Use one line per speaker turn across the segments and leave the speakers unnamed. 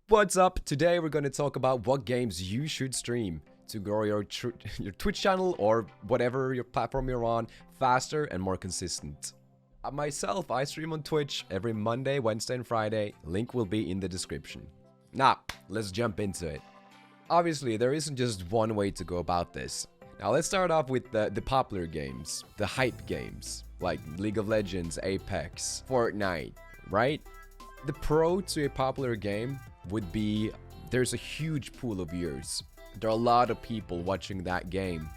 What's up? Today we're going to talk about what games you should stream to grow your Twitch channel or whatever your platform you're on faster and more consistent. Myself, I stream on Twitch every Monday, Wednesday, and Friday. Link will be in the description. Now, let's jump into it. Obviously, there isn't just one way to go about this. Now, let's start off with the popular games, the hype games, like League of Legends, Apex, Fortnite, right? The pro to a popular game would be there's a huge pool of viewers. There are a lot of people watching that game.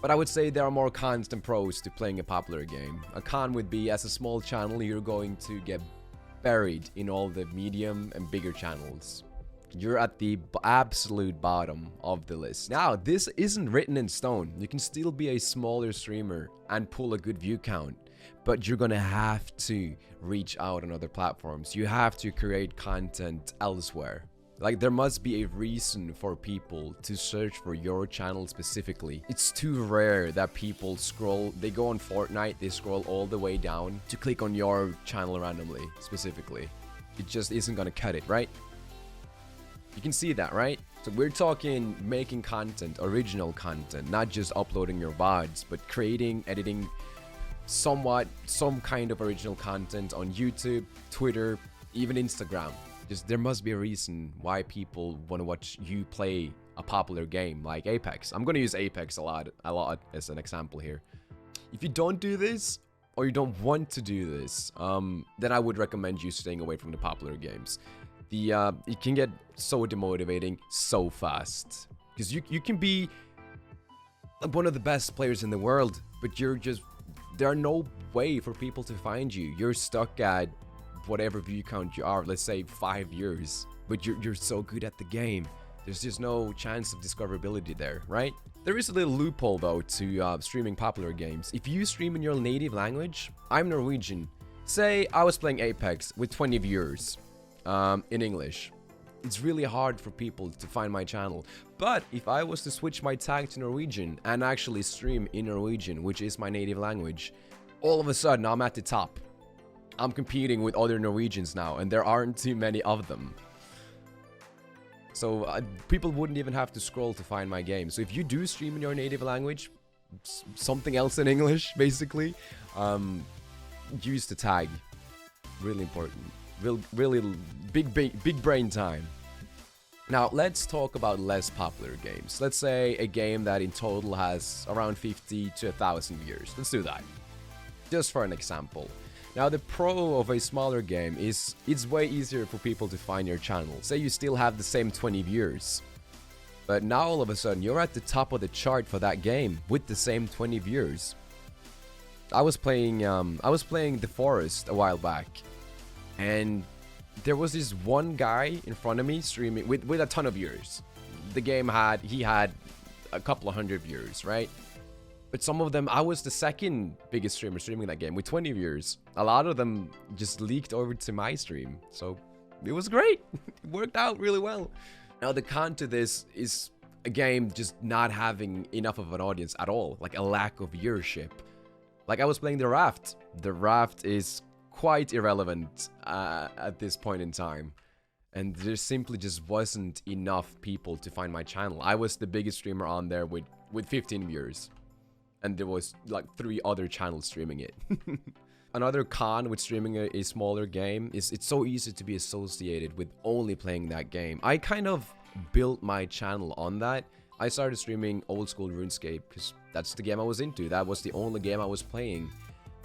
But I would say there are more cons than pros to playing a popular game. A con would be, as a small channel, you're going to get buried in all the medium and bigger channels. You're at the absolute bottom of the list. Now, this isn't written in stone. You can still be a smaller streamer and pull a good view count. But you're gonna have to reach out on other platforms. You have to create content elsewhere. Like, there must be a reason for people to search for your channel specifically. It's too rare that people they go on Fortnite, they scroll all the way down to click on your channel randomly, specifically. It just isn't gonna cut it, right? You can see that, right? So we're talking making content, original content, not just uploading your VODs, but creating, editing, some kind of original content on YouTube, Twitter, even Instagram. Just there must be a reason why people want to watch you play a popular game like Apex. I'm going to use Apex a lot as an example here. If you don't do this, or you don't want to do this, then I would recommend you staying away from the popular games. It can get so demotivating so fast, because you can be one of the best players in the world, but there are no way for people to find you. You're stuck at whatever view count you are, let's say 5 years, but you're so good at the game. There's just no chance of discoverability there, right? There is a little loophole though to streaming popular games. If you stream in your native language, I'm Norwegian. Say I was playing Apex with 20 viewers in English. It's really hard for people to find my channel. But if I was to switch my tag to Norwegian and actually stream in Norwegian, which is my native language, all of a sudden I'm at the top. I'm competing with other Norwegians now, and there aren't too many of them. So people wouldn't even have to scroll to find my game. So if you do stream in your native language, something else in English, basically, use the tag. Really important. Really big brain time. Now, let's talk about less popular games. Let's say a game that in total has around 50 to 1,000 viewers. Let's do that. Just for an example. Now, the pro of a smaller game is it's way easier for people to find your channel. Say you still have the same 20 viewers, but now all of a sudden you're at the top of the chart for that game with the same 20 viewers. I was playing The Forest a while back, and there was this one guy in front of me streaming with a ton of viewers. The game he had a couple of hundred viewers, right? But some of them, I was the second biggest streamer streaming that game with 20 viewers. A lot of them just leaked over to my stream. So it was great. It worked out really well. Now, the con to this is a game just not having enough of an audience at all. Like a lack of viewership. Like I was playing The Raft. The Raft is quite irrelevant at this point in time. And there simply just wasn't enough people to find my channel. I was the biggest streamer on there with 15 viewers. And there was like 3 other channels streaming it. Another con with streaming a smaller game is it's so easy to be associated with only playing that game. I kind of built my channel on that. I started streaming old school RuneScape because that's the game I was into. That was the only game I was playing.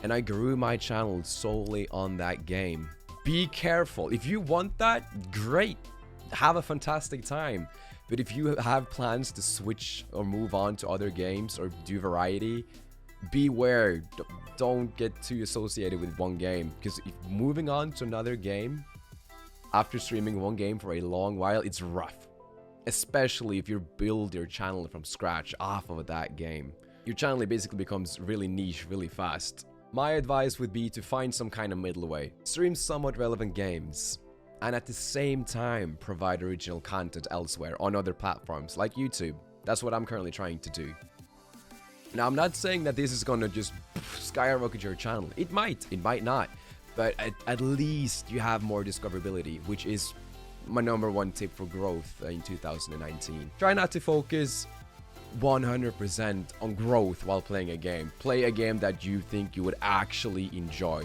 And I grew my channel solely on that game. Be careful. If you want that, great. Have a fantastic time. But if you have plans to switch or move on to other games or do variety, beware. Don't get too associated with one game. Because if moving on to another game after streaming one game for a long while, it's rough. Especially if you build your channel from scratch off of that game. Your channel basically becomes really niche really fast. My advice would be to find some kind of middle way. Stream somewhat relevant games, and at the same time provide original content elsewhere on other platforms like YouTube. That's what I'm currently trying to do. Now, I'm not saying that this is gonna just skyrocket your channel. It might not. But at least you have more discoverability, which is my number one tip for growth in 2019. Try not to focus 100% on growth while playing a game. Play a game that you think you would actually enjoy.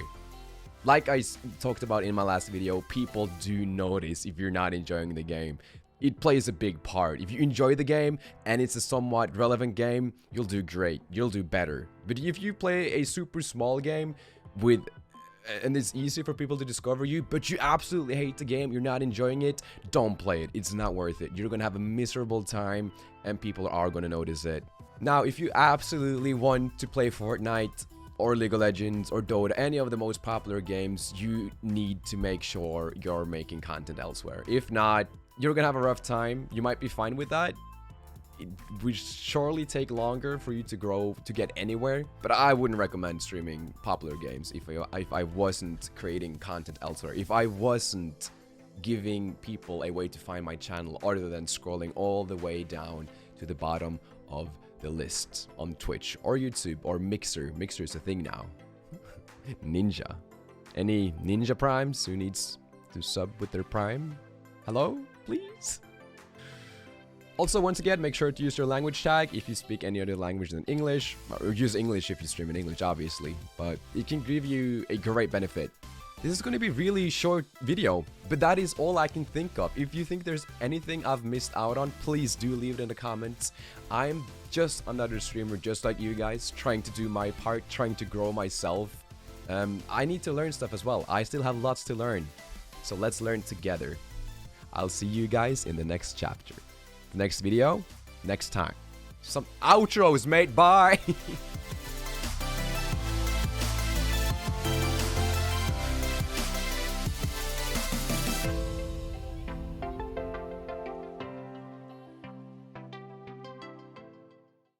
Like I talked about in my last video, people do notice if you're not enjoying the game. It plays a big part. If you enjoy the game and it's a somewhat relevant game, you'll do great. You'll do better. But if you play a super small game and it's easy for people to discover you, but you absolutely hate the game, you're not enjoying it, don't play it. It's not worth it. You're gonna have a miserable time and people are gonna notice it. Now, if you absolutely want to play Fortnite or League of Legends or Dota, any of the most popular games, you need to make sure you're making content elsewhere. If not, you're gonna have a rough time. You might be fine with that. It would surely take longer for you to grow to get anywhere, but I wouldn't recommend streaming popular games if I wasn't creating content elsewhere, if I wasn't giving people a way to find my channel other than scrolling all the way down to the bottom of the list on Twitch or YouTube or Mixer. Mixer is a thing now. Ninja. Any Ninja Primes who needs to sub with their Prime? Hello, please? Also, once again, make sure to use your language tag if you speak any other language than English, or use English if you stream in English, obviously, but it can give you a great benefit. This is going to be a really short video, but that is all I can think of. If you think there's anything I've missed out on, please do leave it in the comments. I'm just another streamer just like you guys, trying to do my part, trying to grow myself. I need to learn stuff as well. I still have lots to learn, so let's learn together. I'll see you guys in the next chapter. The next video, next time. Some outros, mate. Bye.